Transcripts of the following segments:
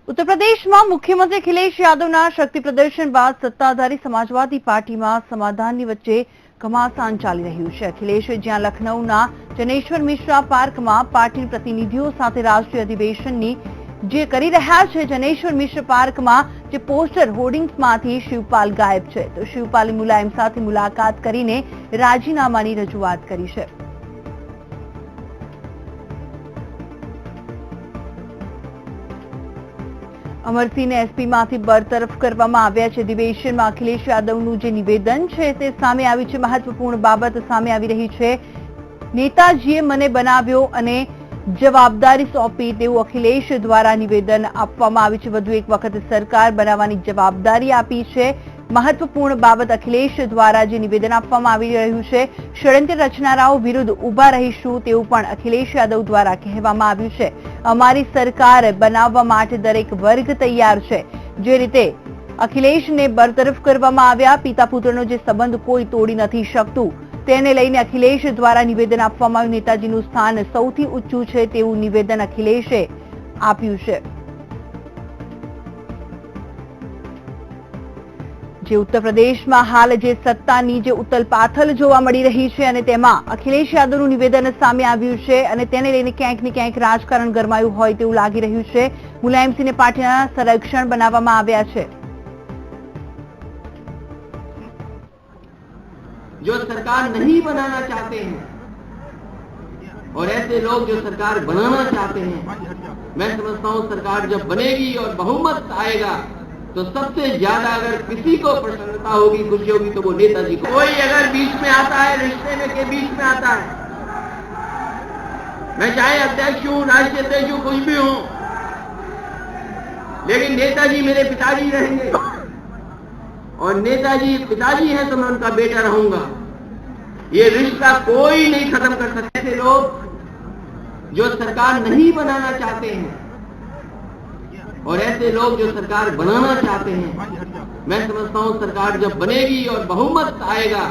उत्तर प्रदेश में मुख्यमंत्री अखिलेश यादवना शक्ति प्रदर्शन बाद सत्ताधारी समाजवादी पार्टी में समाधान वच्चे घमासान चाली रह्यु छे। अखिलेश ज्यां लखनऊना जनेश्वर मिश्रा पार्क में पार्टी प्रतिनिधिओ साथे राष्ट्रीय अधिवेशननी जे करी रह्या छे। जनेश्वर मिश्र पार्क में जे पोस्टर होर्डिंग्स मांथी शिवपाल गायब छे, तो शिवपाले मुलायम साथे मुलाकात करीने राजीनामानी रजूआत करी छे। अमरसिंह एसपी मांथी बरतरफ करवामां आव्या छे। अधिवेशनमां अखिलेश यादवनुं जे निवेदन छे ते सामे आवी छे। महत्वपूर्ण बाबत सामे आवी रही छे। नेताजीए मने बनाव्यो अने जवाबदारी सौंपी तेवुं अखिलेश द्वारा निवेदन आपवामां आव्युं छे। वधु एक वखत सरकार बनाववानी जवाबदारी आपी छे। महत्वपूर्ण बाबत अखिलेश द्वारा जे निवेदन आपवामां आवी रह्युं छे, षड्यंत्र रचनाराओ विरुद्ध उभा रहीशुं तेवुं पण अखिलेश यादव द्वारा कहेवामां आव्युं छे। अमारी सरकार बनाववा माटे दरेक वर्ग तैयार छे। जे रीते अखिलेशने बरतरफ करवामां आव्या, पिता पुत्रनो जे संबंध कोई तोड़ी नथी शकतुं તેને લઈને અખિલેશ દ્વારા નિવેદન આપવામાં આવ્યું। નેતાજીનું સ્થાન સૌથી ઊંચું છે તેવું નિવેદન અખિલેશે આપ્યું છે। જે ઉત્તર પ્રદેશમાં હાલ જે સત્તાની જે ઉથલપાથલ જોવા મળી રહી છે અને તેમાં અખિલેશ યાદવનું નિવેદન સામે આવ્યું છે અને તેને લઈને ક્યાંક ને ક્યાંક રાજકારણ ગરમાયું હોય તેવું લાગી રહ્યું છે। મુલાયમસિંહને પાર્ટીના સંરક્ષણ બનાવવામાં આવ્યા છે। जो सरकार नहीं बनाना चाहते हैं और ऐसे लोग जो सरकार बनाना चाहते हैं, मैं समझता हूं सरकार जब बनेगी और बहुमत आएगा तो सबसे ज्यादा अगर किसी को प्रसन्नता होगी, खुशी होगी तो वो नेताजी को। कोई अगर बीच में आता है, रिश्ते में के बीच में आता है, मैं चाहे अध्यक्ष हूं, राष्ट्रीय अध्यक्ष हूं, कुछ भी हूं, लेकिन नेताजी मेरे पिताजी रहेंगे और नेताजी पिताजी हैं तो मैं उनका बेटा रहूंगा। ये रिश्ता कोई नहीं खत्म कर सकते। ऐसे लोग जो सरकार नहीं बनाना चाहते हैं और ऐसे लोग जो सरकार बनाना चाहते हैं, मैं समझता हूं सरकार जब बनेगी और बहुमत आएगा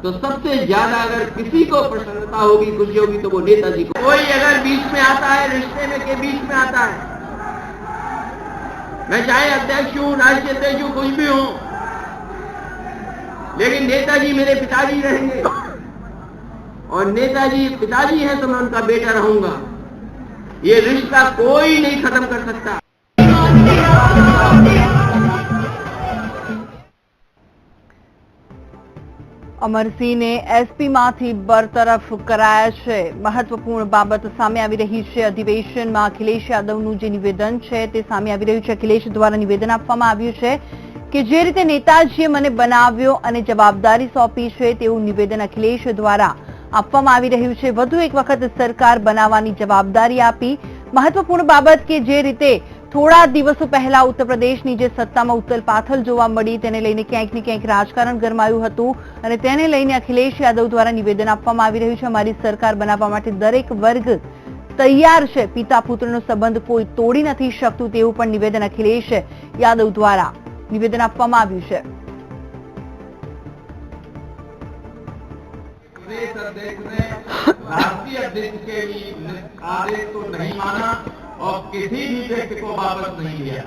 तो सबसे ज्यादा अगर किसी को प्रसन्नता होगी, खुशी होगी तो वो नेताजी को। कोई अगर बीच में आता है, रिश्ते में के बीच में आता है, मैं चाहे अध्यक्ष हूं, राष्ट्रीय अध्यक्ष हूं, कुछ भी हूं, लेकिन नेताजी मेरे पिताजी रहेंगे और नेताजी पिताजी हैं तो मैं उनका बेटा रहूंगा। ये रिश्ता कोई नहीं खत्म कर सकता। अमरसिंहने एसपी मांथी बरतरफ कराया छे। महत्वपूर्ण बाबत सामे आवी रही छे। अधिवेशनमां अखिलेश यादवनुं जे निवेदन छे ते सामे आवी रह्युं छे। अखिलेश द्वारा निवेदन आपवामां આવ્યું છે કે જે રીતે નેતાજીએ મને બનાવ્યો અને જવાબદારી સોંપી છે તેવું નિવેદન અખિલેશ દ્વારા આપવામાં આવી રહ્યું છે। વધુ એક વખત સરકાર બનાવવાની જવાબદારી આપી। મહત્વપૂર્ણ બાબત કે જે રીતે થોડા દિવસો પહેલા ઉત્તર પ્રદેશની જે સત્તામાં ઉથલપાથલ જોવા મળી તેને લઈને ક્યાંક ને ક્યાંક રાજકારણ ગરમાયું હતું અને તેને લઈને અખિલેશ યાદવ દ્વારા નિવેદન આપવામાં આવી રહ્યું છે। અમારી સરકાર બનાવવા માટે દરેક વર્ગ તૈયાર છે। પિતા પુત્રનો સંબંધ કોઈ તોડી નથી શકતું તેવું પણ નિવેદન અખિલેશ યાદવ દ્વારા निवेदन आपवामां आव्युं छे। प्रदेश अध्यक्ष ने राष्ट्रीय अध्यक्ष के आदेश को नहीं माना और किसी भी व्यक्ति को वापस नहीं लिया।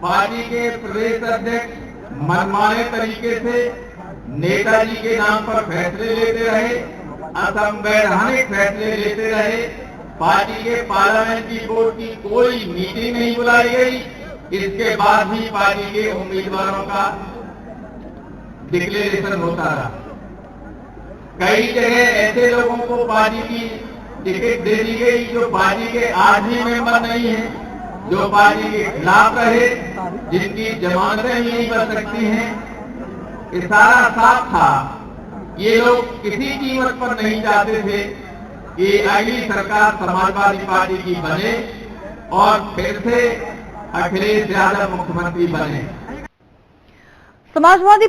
पार्टी के प्रदेश अध्यक्ष मनमाने तरीके से नेताजी के नाम पर फैसले लेते रहे, असंवैधानिक फैसले लेते रहे। पार्टी के पार्लियामेंट्री बोर्ड की कोई मीटिंग नहीं बुलाई गई। इसके बाद भी पार्टी के उम्मीदवारों का डिक्लेरेशन होता रहा। कई जगह ऐसे लोगों को पार्टी की टिकट दे दी गई जो पार्टी के आज भी मेंबर नहीं है, जो पार्टी के खिलाफ रहे, जिनकी जमानतें नहीं बन सकती हैं। ये सारा साफ था। ये लोग किसी कीमत पर नहीं चाहते थे कि अगली सरकार समाजवादी पार्टी की बने और फिर से अखिलेश यादव मुख्यमंत्री बने। समाजवादी